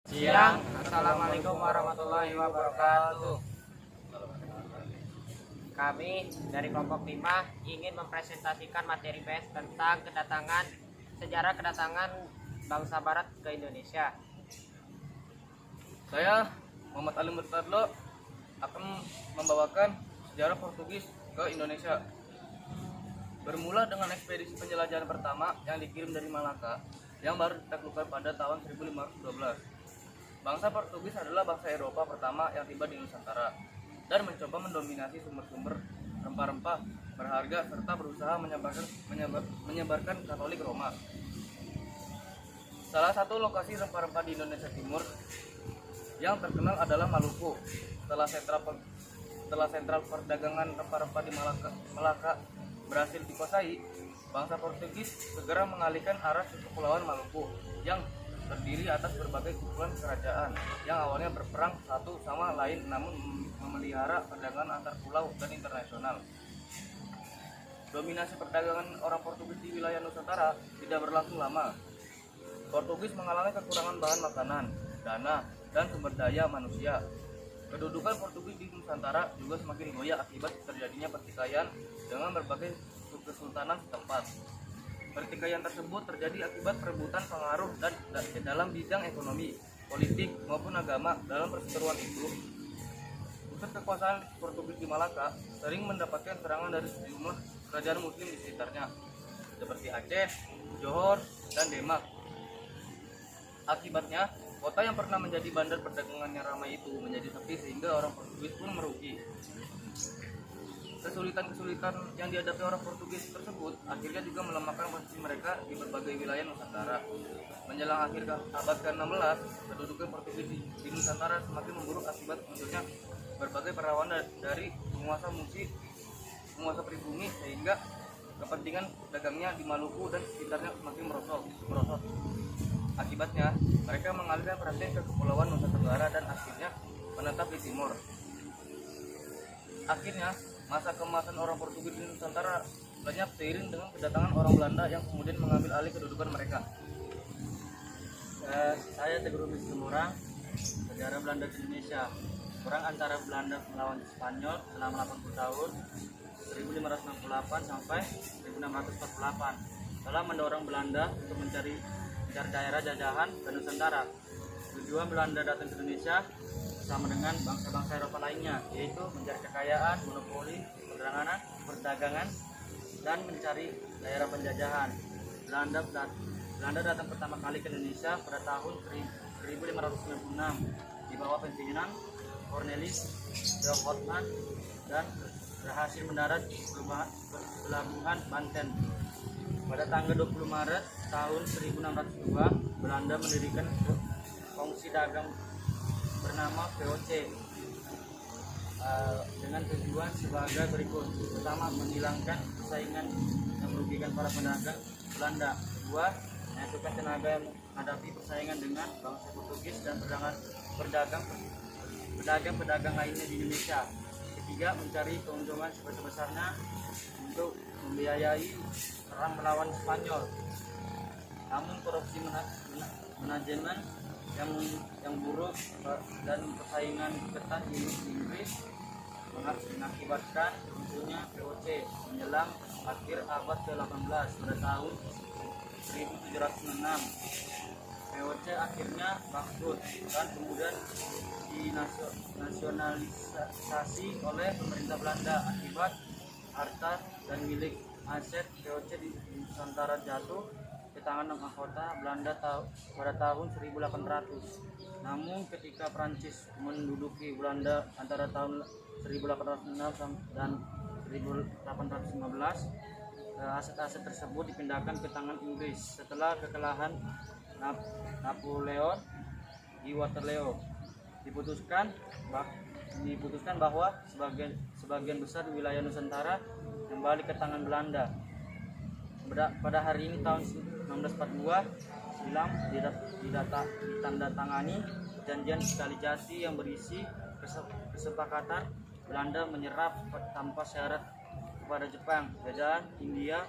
Siang. Assalamualaikum warahmatullahi wabarakatuh. Kami dari kelompok 5 ingin mempresentasikan materi PS tentang sejarah kedatangan bangsa Barat ke Indonesia. Saya Muhammad Ali Murtadlo akan membawakan sejarah Portugis ke Indonesia. Bermula dengan ekspedisi penjelajahan pertama yang dikirim dari Malaka yang baru ditaklukkan pada tahun 1512. Bangsa Portugis adalah bangsa Eropa pertama yang tiba di Nusantara dan mencoba mendominasi sumber-sumber rempah-rempah berharga serta berusaha menyebarkan Katolik Roma. Salah satu lokasi rempah-rempah di Indonesia Timur yang terkenal adalah Maluku. Setelah sentral perdagangan rempah-rempah di Malaka berhasil dikuasai, bangsa Portugis segera mengalihkan arah ke Kepulauan Maluku yang terdiri atas berbagai kumpulan kerajaan yang awalnya berperang satu sama lain namun memelihara perdagangan antar pulau dan internasional. Dominasi perdagangan orang Portugis di wilayah Nusantara tidak berlangsung lama. Portugis mengalami kekurangan bahan makanan, dana, dan sumber daya manusia. Kedudukan Portugis di Nusantara juga semakin goyah akibat terjadinya pertikaian dengan berbagai kesultanan setempat. Pertikaian tersebut terjadi akibat perebutan pengaruh dan dalam bidang ekonomi, politik, maupun agama. Dalam perseteruan itu, pusat kekuasaan Portugis di Malaka sering mendapatkan serangan dari sejumlah kerajaan muslim di sekitarnya, seperti Aceh, Johor, dan Demak. Akibatnya, kota yang pernah menjadi bandar perdagangan yang ramai itu menjadi sepi sehingga orang Portugis pun merugi. Kesulitan-kesulitan yang dihadapi orang Portugis tersebut akhirnya juga melemahkan posisi mereka di berbagai wilayah Nusantara. Menjelang akhir abad ke-16, kedudukan Portugis di Nusantara semakin memburuk akibat munculnya berbagai perlawanan dari penguasa pribumi sehingga kepentingan dagangnya di Maluku dan sekitarnya semakin merosot. Akibatnya, mereka mengalihkan perhatian ke Kepulauan Nusa Tenggara dan akhirnya menetap di timur. Akhirnya, masa keemasan orang Portugis di Nusantara lenyap seiring dengan kedatangan orang Belanda yang kemudian mengambil alih kedudukan mereka. Saya Teguh Rumis Semurang, sejarah Belanda di Indonesia. Perang antara Belanda melawan Spanyol selama 80 tahun 1568 sampai 1648 telah mendorong Belanda untuk mencari daerah jajahan ke Nusantara. Tujuan Belanda datang ke Indonesia sama dengan bangsa-bangsa Eropa lainnya, yaitu mencari kekayaan, monopoli, perdagangan, dan mencari daerah penjajahan. Belanda datang pertama kali ke Indonesia pada tahun 1596 di bawah pimpinan Cornelis de Houtman dan berhasil mendarat di pelabuhan Banten. Pada tanggal 20 Maret tahun 1602, Belanda mendirikan kongsi dagang bernama VOC dengan tujuan sebagai berikut. Pertama, menghilangkan persaingan yang merugikan para pedagang Belanda. Kedua, menyatukan tenaga yang menghadapi persaingan dengan bangsa Portugis dan pedagang lainnya di Indonesia. Ketiga, mencari keuntungan sebesar-besarnya untuk membiayai perang melawan Spanyol. Namun korupsi manajemen yang buruk dan persaingan ketat di Inggris mengakibatkan munculnya VOC menjelang akhir abad ke-18 pada tahun 1706. VOC akhirnya bangkrut dan kemudian dinasionalisasi oleh pemerintah Belanda. Akibat harta dan milik aset VOC di Nusantara jatuh ke tangan mahkota Belanda pada tahun 1800. Namun ketika Prancis menduduki Belanda antara tahun 1806 dan 1815, aset-aset tersebut dipindahkan ke tangan Inggris setelah kekalahan Napoleon di Waterloo. Diputuskan bahwa sebagian besar wilayah Nusantara kembali ke tangan Belanda. Pada hari ini tahun 1942 silam ditandatangani perjanjian Kalijati yang berisi kesepakatan Belanda menyerap tanpa syarat kepada Jepang, jajahan India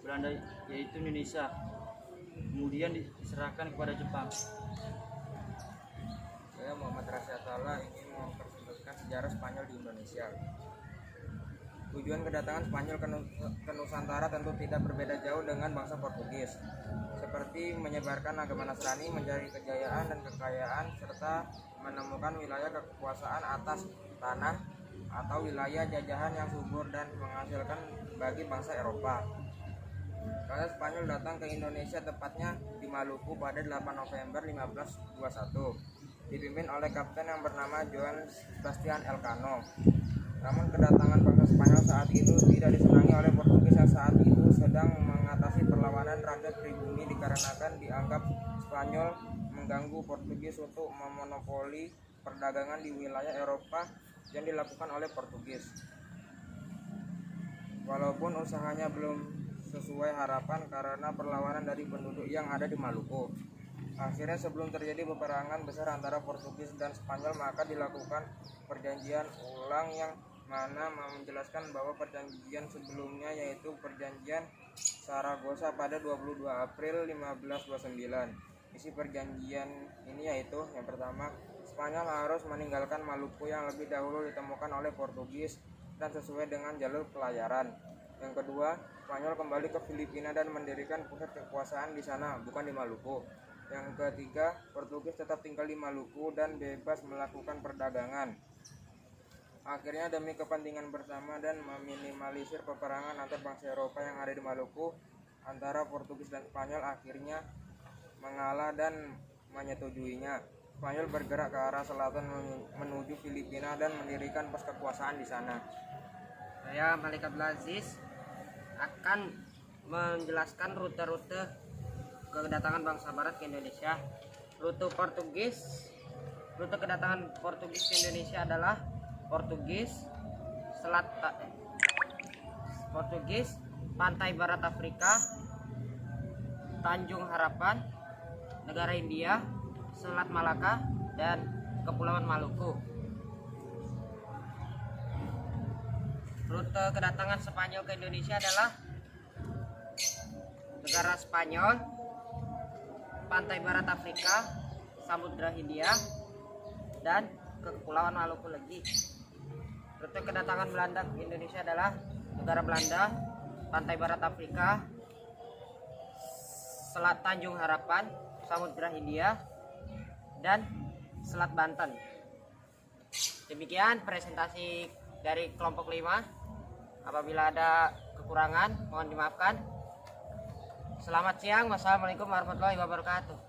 Belanda yaitu Indonesia, kemudian diserahkan kepada Jepang. adalah ingin mempersembahkan sejarah Spanyol di Indonesia. Tujuan kedatangan Spanyol ke Nusantara tentu tidak berbeda jauh dengan bangsa Portugis, seperti menyebarkan agama Nasrani, mencari kejayaan dan kekayaan, serta menemukan wilayah kekuasaan atas tanah atau wilayah jajahan yang subur dan menghasilkan bagi bangsa Eropa. Kalau Spanyol datang ke Indonesia, tepatnya di Maluku pada 8 November 1521, dipimpin oleh kapten yang bernama Juan Sebastian Elcano. Namun kedatangan bangsa Spanyol saat itu tidak disenangi oleh Portugis yang saat itu sedang mengatasi perlawanan rakyat pribumi dikarenakan dianggap Spanyol mengganggu Portugis untuk memonopoli perdagangan di wilayah Eropa yang dilakukan oleh Portugis. Walaupun usahanya belum sesuai harapan karena perlawanan dari penduduk yang ada di Maluku. Akhirnya sebelum terjadi peperangan besar antara Portugis dan Spanyol, maka dilakukan perjanjian ulang yang mana menjelaskan bahwa perjanjian sebelumnya, yaitu perjanjian Saragossa pada 22 April 1529. Isi perjanjian ini yaitu yang pertama, Spanyol harus meninggalkan Maluku yang lebih dahulu ditemukan oleh Portugis dan sesuai dengan jalur pelayaran. Yang kedua, Spanyol kembali ke Filipina dan mendirikan pusat kekuasaan di sana, bukan di Maluku. Yang ketiga, Portugis tetap tinggal di Maluku dan bebas melakukan perdagangan. Akhirnya demi kepentingan bersama dan meminimalisir peperangan antar bangsa Eropa yang ada di Maluku antara Portugis dan Spanyol, akhirnya mengalah dan menyetujuinya. Spanyol bergerak ke arah selatan menuju Filipina dan mendirikan pos kekuasaan di sana. Saya Malik Abdul Aziz akan menjelaskan rute-rute kedatangan bangsa Barat ke Indonesia. Rute kedatangan Portugis ke Indonesia adalah Portugis, pantai barat Afrika, Tanjung Harapan, negara India, Selat Malaka, dan Kepulauan Maluku. Rute kedatangan Spanyol ke Indonesia adalah negara Spanyol, pantai barat Afrika, Samudra Hindia, dan ke Kepulauan Maluku lagi. Rute kedatangan Belanda ke Indonesia adalah negara Belanda, pantai barat Afrika, Selat Tanjung Harapan, Samudra Hindia, dan Selat Banten. Demikian presentasi dari kelompok 5. Apabila ada kekurangan mohon dimaafkan. Selamat siang. Wassalamualaikum warahmatullahi wabarakatuh.